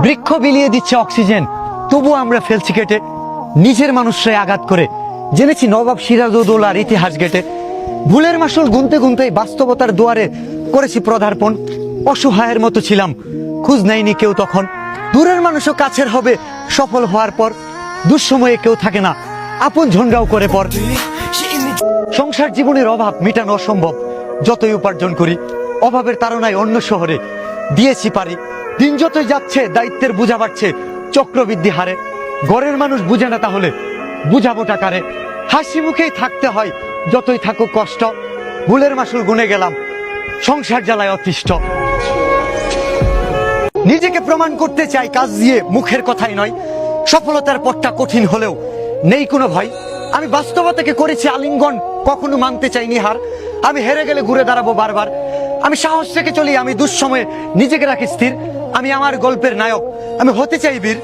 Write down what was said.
বৃক্ষ বিলিয়ে দিচ্ছে অক্সিজেন, তবু আমরা ফেলছি কেটে। নিজের মানুষরাই আঘাত করে জেনেছি নবাব সিরাজউদ্দৌলার ইতিহাস ঘেটে। ভুলের মাসুল গুনতে গুনতেই বাস্তবতার দুয়ারে করেছি পদার্পণ। অসহায়ের মতো ছিলাম, খোঁজ নেয়নি কেউ তখন। দূরের মানুষও কাছের হবে সফল হওয়ার পর। দুঃসময়ে কেউ থাকে না, আপন ঝনগাও করে পর। সংসার জীবনের অভাব মিটানো অসম্ভব, যতই উপার্জন করি। অভাবের তাড়নায় অন্য শহরে দিয়েছি পারি। দিন যতই যাচ্ছে দায়িত্বের বোঝা বাড়ছে চক্রবৃদ্ধি হারে। ঘরের মানুষ বুঝে না, তাহলে বুঝাবো টাকারে। হাসি মুখেই থাকতে হয় যতই থাকুক কষ্ট। ভুলের মাসুল গুনে গেলাম, সংসার জ্বালায় অতিষ্ঠ। নিজেকে প্রমাণ করতে চাই কাজ দিয়ে, মুখের কথাই নয়। সফলতার পথটা কঠিন হলেও নেই কোনো ভয়। আমি বাস্তবতাকে করেছি আলিঙ্গন, কখনো মানতে চাইনি হার। আমি হেরে গেলে ঘুরে দাঁড়াবো বারবার। আমি সাহস রেখে চলি, আমি দুঃসময়ে নিজেকে রাখি স্থির। আমি আমার গল্পের নায়ক, আমি হতে চাই বীর।